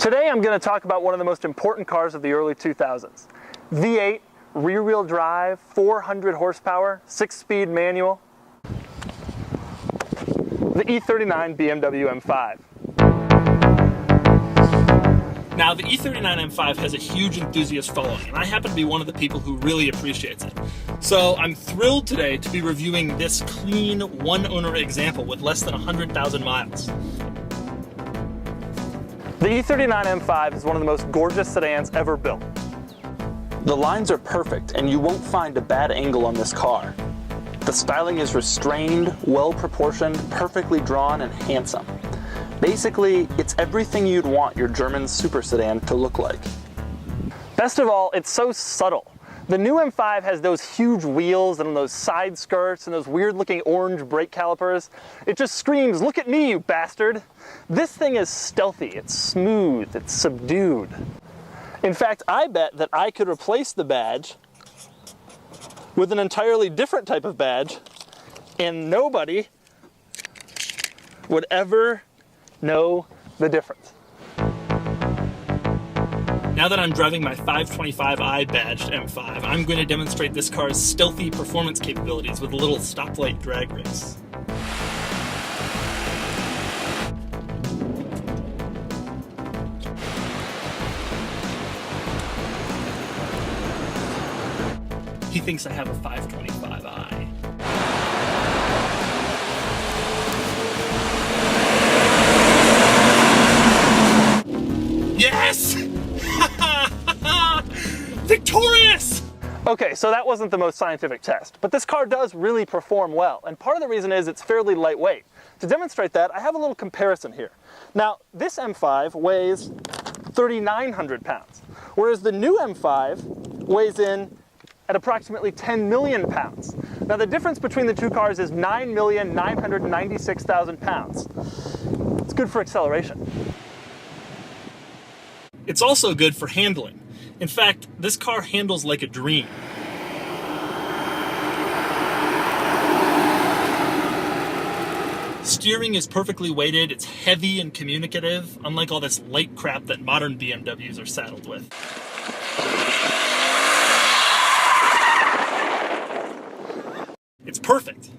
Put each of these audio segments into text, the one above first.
Today I'm going to talk about one of the most important cars of the early 2000s. V8, rear-wheel drive, 400 horsepower, 6-speed manual. The E39 BMW M5. Now, the E39 M5 has a huge enthusiast following, and I happen to be one of the people who really appreciates it. So I'm thrilled today to be reviewing this clean, one-owner example with less than 100,000 miles. The E39 M5 is one of the most gorgeous sedans ever built. The lines are perfect, and you won't find a bad angle on this car. The styling is restrained, well-proportioned, perfectly drawn, and handsome. Basically, it's everything you'd want your German super sedan to look like. Best of all, it's so subtle. The new M5 has those huge wheels and those side skirts and those weird-looking orange brake calipers. It just screams, "Look at me, you bastard!" This thing is stealthy, it's smooth, it's subdued. In fact, I bet that I could replace the badge with an entirely different type of badge, and nobody would ever know the difference. Now that I'm driving my 525i badged M5, I'm going to demonstrate this car's stealthy performance capabilities with a little stoplight drag race. He thinks I have a 525i. Yes! Victorious! Okay, so that wasn't the most scientific test, but this car does really perform well, and part of the reason is it's fairly lightweight. To demonstrate that, I have a little comparison here. Now, this M5 weighs 3,900 pounds, whereas the new M5 weighs in at approximately 10 million pounds. Now, the difference between the two cars is 9,996,000 pounds. It's good for acceleration. It's also good for handling. In fact, this car handles like a dream. Steering is perfectly weighted, it's heavy and communicative, unlike all this light crap that modern BMWs are saddled with. It's perfect.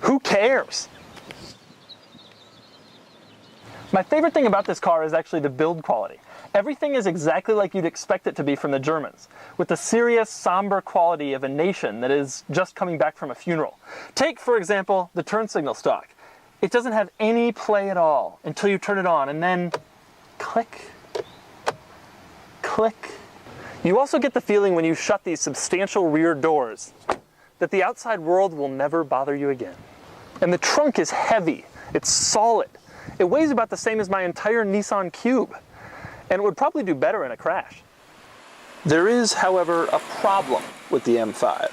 Who cares? My favorite thing about this car is actually the build quality. Everything is exactly like you'd expect it to be from the Germans, with the serious, somber quality of a nation that is just coming back from a funeral. Take, for example, the turn signal stock. It doesn't have any play at all until you turn it on, and then click, click. You also get the feeling when you shut these substantial rear doors that the outside world will never bother you again. And the trunk is heavy, it's solid. It weighs about the same as my entire Nissan Cube, and it would probably do better in a crash. There is, however, a problem with the M5.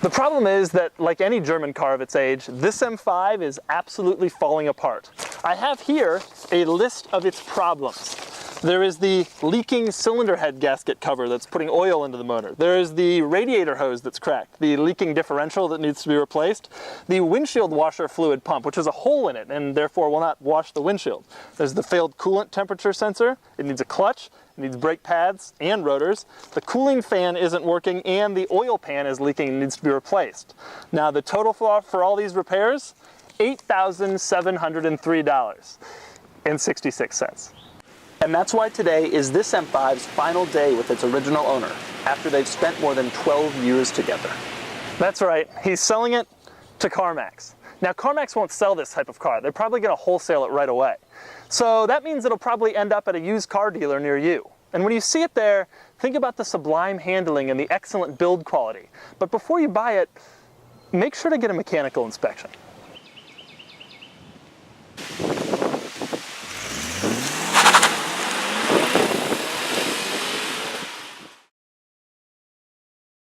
The problem is that, like any German car of its age, this M5 is absolutely falling apart. I have here a list of its problems. There is the leaking cylinder head gasket cover that's putting oil into the motor. There is the radiator hose that's cracked, the leaking differential that needs to be replaced, the windshield washer fluid pump, which has a hole in it and therefore will not wash the windshield. There's the failed coolant temperature sensor. It needs a clutch, it needs brake pads and rotors. The cooling fan isn't working, and the oil pan is leaking and needs to be replaced. Now, the total for all these repairs, $8,703.66. And that's why today is this M5's final day with its original owner, after they've spent more than 12 years together. That's right, he's selling it to CarMax. Now, CarMax won't sell this type of car. They're probably going to wholesale it right away. So that means it'll probably end up at a used car dealer near you. And when you see it there, think about the sublime handling and the excellent build quality. But before you buy it, make sure to get a mechanical inspection.